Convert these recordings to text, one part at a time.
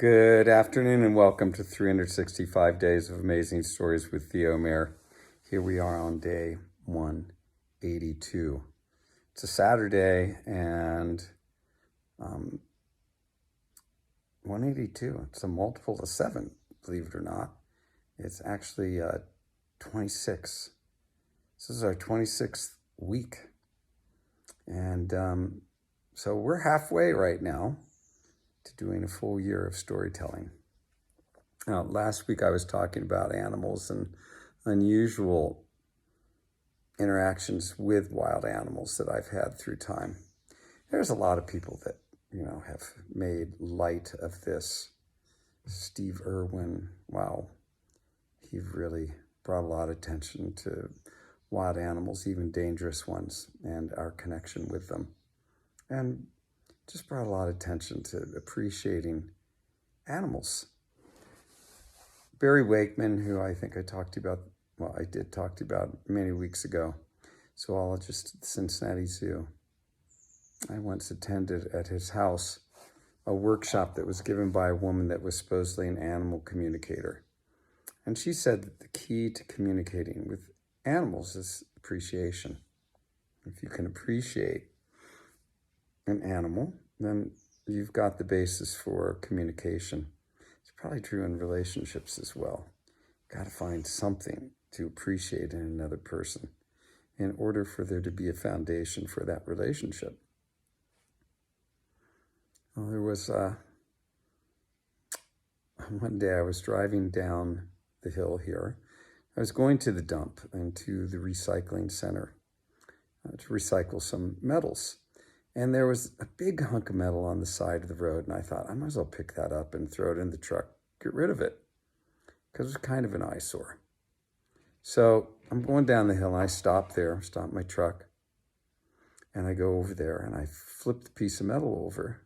Good afternoon and welcome to 365 Days of Amazing Stories with Theo Mayer. Here we are on day 182. It's a Saturday and 182, it's a multiple of 7, believe it or not. It's actually 26. This is our 26th week. And so we're halfway right now to doing a full year of storytelling. Now, last week I was talking about animals and unusual interactions with wild animals that I've had through time. There's a lot of people that, have made light of this. Steve Irwin, wow, he really brought a lot of attention to wild animals, even dangerous ones, and our connection with them. And just brought a lot of attention to appreciating animals. Barry Wakeman, who I think I talked about, I did talk to you about many weeks ago, zoologist at the Cincinnati Zoo. I once attended at his house a workshop that was given by a woman that was supposedly an animal communicator. And she said that the key to communicating with animals is appreciation. If you can appreciate an animal, then you've got the basis for communication. It's probably true in relationships as well. You've got to find something to appreciate in another person in order for there to be a foundation for that relationship. Well, there was one day I was driving down the hill here. I was going to the dump and to the recycling center to recycle some metals. And there was a big hunk of metal on the side of the road, and I thought, I might as well pick that up and throw it in the truck, get rid of it, because it was kind of an eyesore. So I'm going down the hill, and I stop my truck, and I go over there, and I flip the piece of metal over,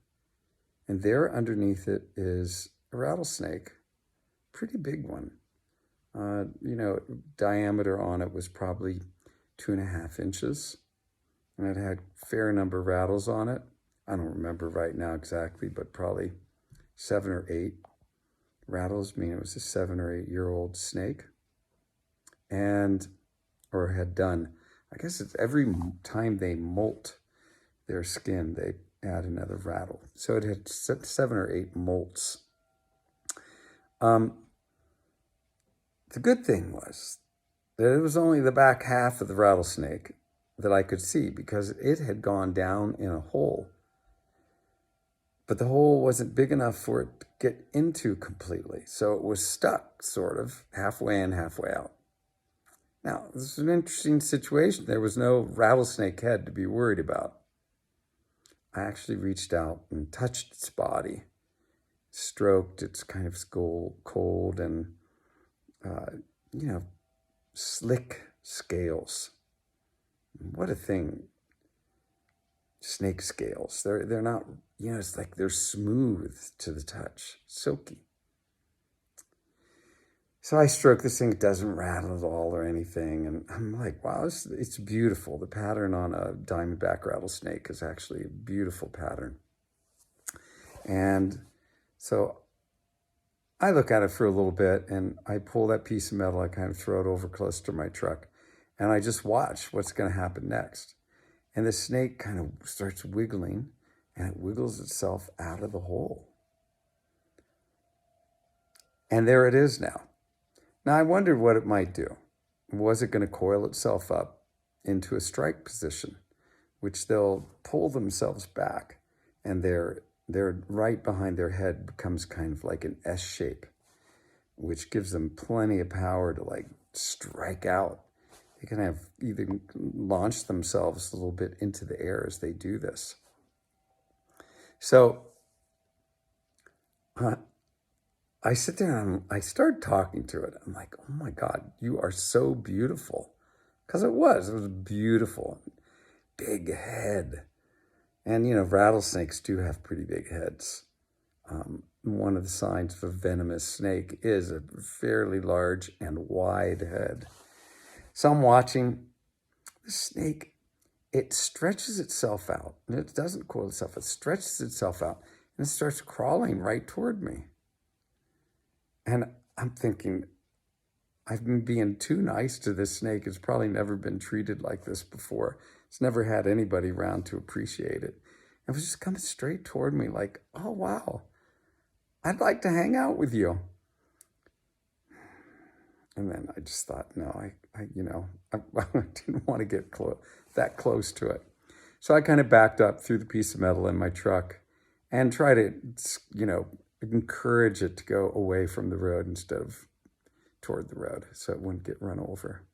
and there underneath it is a rattlesnake, pretty big one. Diameter on it was probably 2.5 inches. And it had a fair number of rattles on it. I don't remember right now exactly, but probably 7 or 8 rattles. I mean, it was a 7 or 8 year old snake. Or had done, I guess it's every time they molt their skin, they add another rattle. So it had 7 or 8 molts. The good thing was that it was only the back half of the rattlesnake that I could see, because it had gone down in a hole. But the hole wasn't big enough for it to get into completely. So it was stuck sort of halfway in, halfway out. Now, this is an interesting situation. There was no rattlesnake head to be worried about. I actually reached out and touched its body, stroked its kind of skull, cold and, slick scales. What a thing. Snake scales. They're not, it's like they're smooth to the touch, silky. So I stroke this thing, it doesn't rattle at all or anything. And I'm like, wow, it's beautiful. The pattern on a diamondback rattlesnake is actually a beautiful pattern. And so I look at it for a little bit and I pull that piece of metal, I kind of throw it over close to my truck. And I just watch what's going to happen next. And the snake kind of starts wiggling, and it wiggles itself out of the hole. And there it is now. Now, I wondered what it might do. Was it going to coil itself up into a strike position, which they'll pull themselves back, and they're right behind their head becomes kind of like an S shape, which gives them plenty of power to strike out. They can have either launch themselves a little bit into the air as they do this. So I sit there and I start talking to it. I'm like, oh my God, you are so beautiful. Because it was beautiful. Big head. And, rattlesnakes do have pretty big heads. One of the signs of a venomous snake is a fairly large and wide head. So I'm watching the snake. It stretches itself out. And it doesn't coil itself. It stretches itself out. And it starts crawling right toward me. And I'm thinking, I've been being too nice to this snake. It's probably never been treated like this before. It's never had anybody around to appreciate it. It was just coming straight toward me like, oh, wow, I'd like to hang out with you. And then I just thought, no, I didn't want to get that close to it. So I kind of backed up, threw the piece of metal in my truck, and tried to, encourage it to go away from the road instead of toward the road so it wouldn't get run over.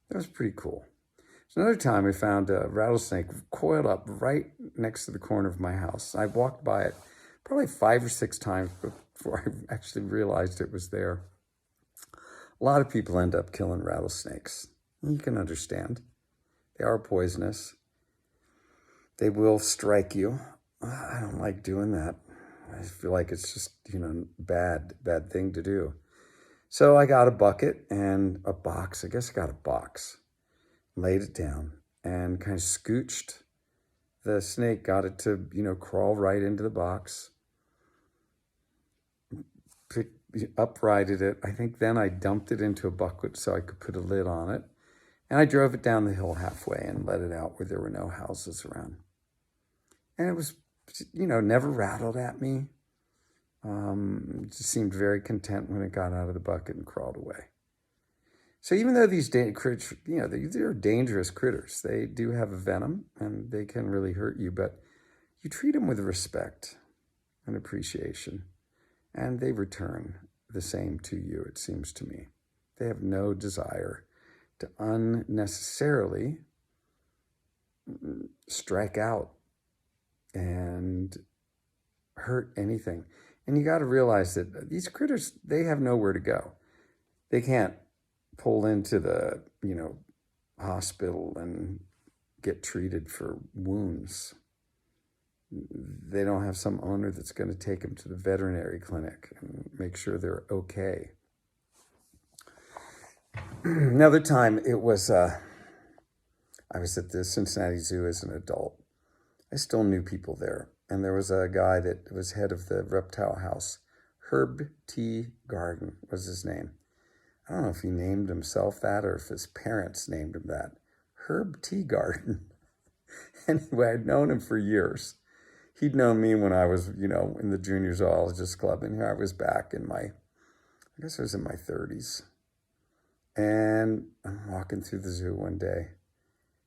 That was pretty cool. So another time I found a rattlesnake coiled up right next to the corner of my house. I walked by it probably 5 or 6 times before I actually realized it was there. A lot of people end up killing rattlesnakes. You can understand. They are poisonous. They will strike you. I don't like doing that. I feel like it's just, bad thing to do. So I got a bucket and a box. I guess I got a box. Laid it down and kind of scooched the snake, got it to, crawl right into the box. Uprighted it. I think then I dumped it into a bucket so I could put a lid on it. And I drove it down the hill halfway and let it out where there were no houses around. And it was, never rattled at me. It just seemed very content when it got out of the bucket and crawled away. So even though these critters, they're dangerous critters, they do have a venom and they can really hurt you, but you treat them with respect and appreciation, and they return the same to you, it seems to me. They have no desire to unnecessarily strike out and hurt anything. And you got to realize that these critters, they have nowhere to go. They can't pull into the, hospital and get treated for wounds. They don't have some owner that's going to take them to the veterinary clinic and make sure they're okay. Another time it was, I was at the Cincinnati Zoo as an adult. I still knew people there. And there was a guy that was head of the reptile house. Herb T. Garden was his name. I don't know if he named himself that or if his parents named him that. Herb T. Garden. Anyway, I'd known him for years. He'd known me when I was, in the junior zoologist club. And here I was back in I guess I was in my 30s. And I'm walking through the zoo one day.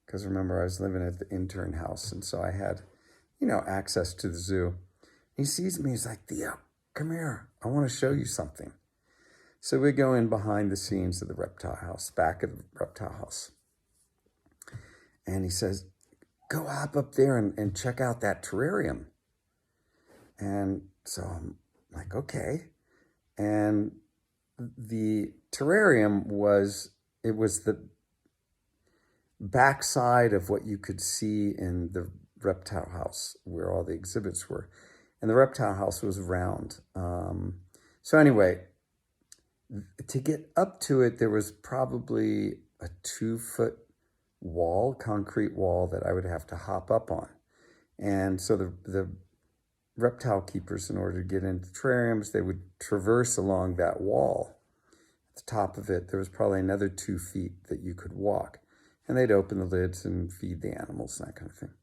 Because remember, I was living at the intern house. And so I had, access to the zoo. He sees me, he's like, Theo, come here. I want to show you something. So we go in behind the scenes of the reptile house, back of the reptile house. And he says, go hop up there and check out that terrarium. And so I'm like, okay. And the terrarium was the backside of what you could see in the reptile house where all the exhibits were. And the reptile house was round. So anyway, to get up to it, there was probably a 2-foot wall, concrete wall that I would have to hop up on. And so the reptile keepers, in order to get into terrariums, they would traverse along that wall. At the top of it, there was probably another 2 feet that you could walk. And they'd open the lids and feed the animals and that kind of thing.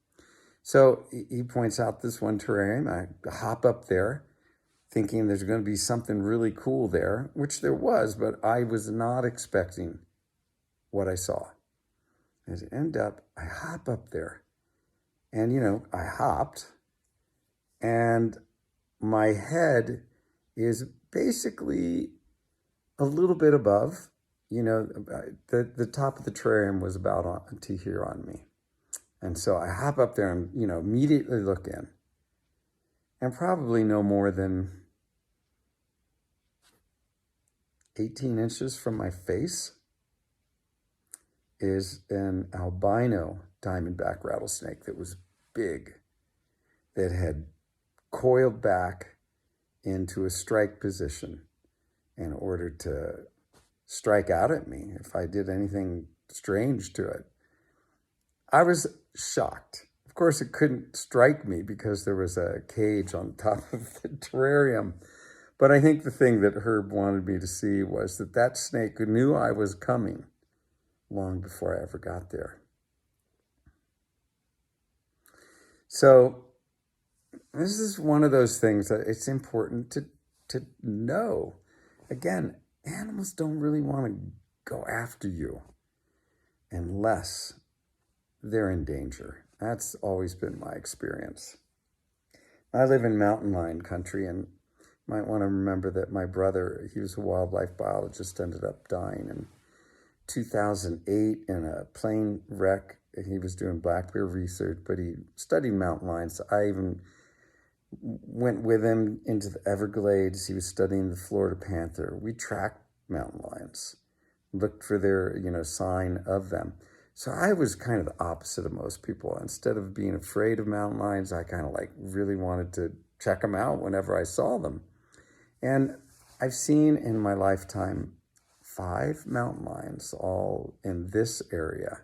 So he points out this one terrarium. I hop up there thinking there's going to be something really cool there, which there was, but I was not expecting what I saw. As it ended up, I hop up there. And, I hopped. And my head is basically a little bit above. The top of the terrarium was about to here on me. And so I hop up there and, immediately look in. And probably no more than 18 inches from my face is an albino diamondback rattlesnake that was big, that had coiled back into a strike position in order to strike out at me if I did anything strange to it. I was shocked. Of course, it couldn't strike me because there was a cage on top of the terrarium. But I think the thing that Herb wanted me to see was that that snake knew I was coming long before I ever got there. So this is one of those things that it's important to know. Again, animals don't really want to go after you unless they're in danger. That's always been my experience. I live in mountain lion country, and you might want to remember that my brother, he was a wildlife biologist, ended up dying in 2008 in a plane wreck. He was doing black bear research, but he studied mountain lions. I even went with him into the Everglades. He was studying the Florida panther. We tracked mountain lions, looked for their, sign of them. So I was kind of the opposite of most people. Instead of being afraid of mountain lions, I kind of really wanted to check them out whenever I saw them. And I've seen in my lifetime 5 mountain lions, all in this area.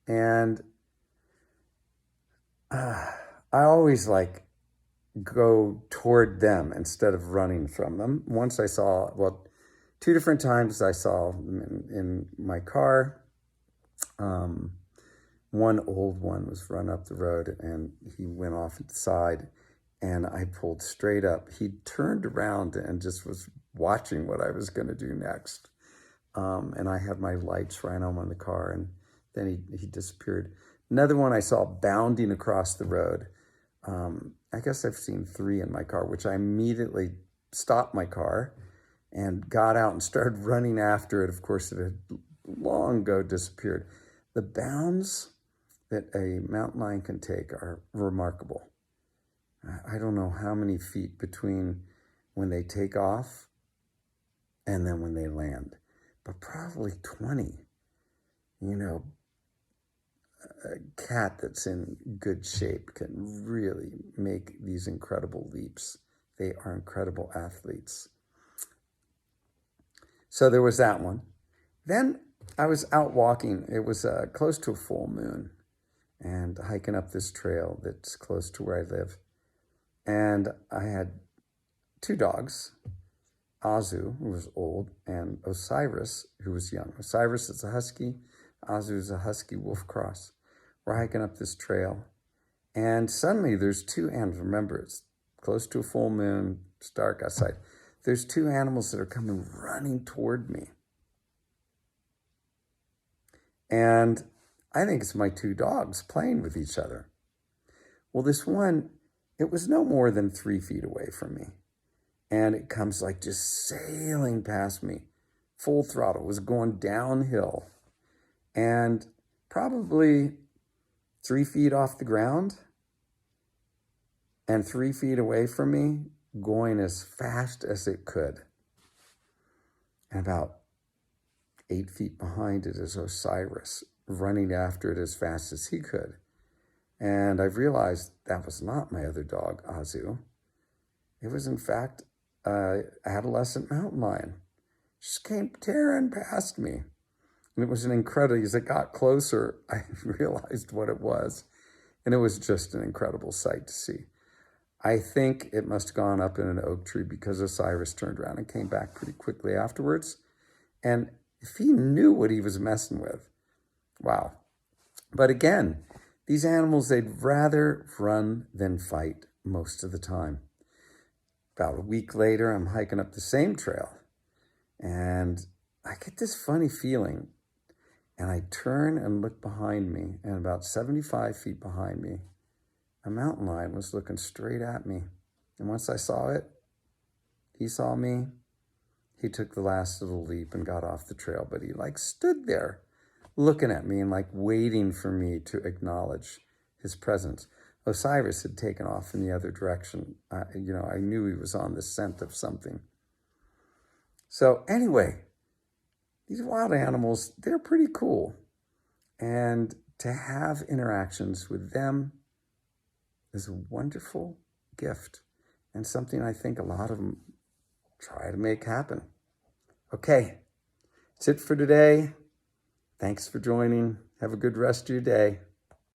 And I always go toward them instead of running from them. Once I saw, 2 different times I saw them in my car. One old one was run up the road and he went off to the side and I pulled straight up. He turned around and just was watching what I was going to do next. And I had my lights right on the car, and then he disappeared. Another one I saw bounding across the road. I guess I've seen 3 in my car, which I immediately stopped my car and got out and started running after it. Of course, it had long ago disappeared. The bounds that a mountain lion can take are remarkable. I don't know how many feet between when they take off and then when they land, but probably 20. A cat that's in good shape can really make these incredible leaps. They are incredible athletes. So there was that one. Then I was out walking. It was close to a full moon and hiking up this trail that's close to where I live. And I had 2 dogs, Azu, who was old, and Osiris, who was young. Osiris is a husky. Azu is a husky wolf cross. We're hiking up this trail. And suddenly there's 2 animals. Remember, it's close to a full moon. It's dark outside. There's 2 animals that are coming running toward me. And I think it's my 2 dogs playing with each other. Well, this one, it was no more than 3 feet away from me. And it comes just sailing past me. Full throttle. It was going downhill. And probably 3 feet off the ground and 3 feet away from me, going as fast as it could. And about 8 feet behind it is Osiris, running after it as fast as he could. And I realized that was not my other dog, Azu. It was, in fact, an adolescent mountain lion. Just came tearing past me. And it was an incredible, as it got closer, I realized what it was. And it was just an incredible sight to see. I think it must have gone up in an oak tree because Osiris turned around and came back pretty quickly afterwards. And if he knew what he was messing with, wow. But again, these animals, they'd rather run than fight most of the time. About a week later, I'm hiking up the same trail. And I get this funny feeling. And I turn and look behind me, and about 75 feet behind me, a mountain lion was looking straight at me. And once I saw it, he saw me. He took the last little leap and got off the trail, but he stood there looking at me and waiting for me to acknowledge his presence. Osiris had taken off in the other direction. I knew he was on the scent of something. So anyway, these wild animals, they're pretty cool. And to have interactions with them is a wonderful gift and something I think a lot of them try to make happen. Okay, that's it for today. Thanks for joining. Have a good rest of your day.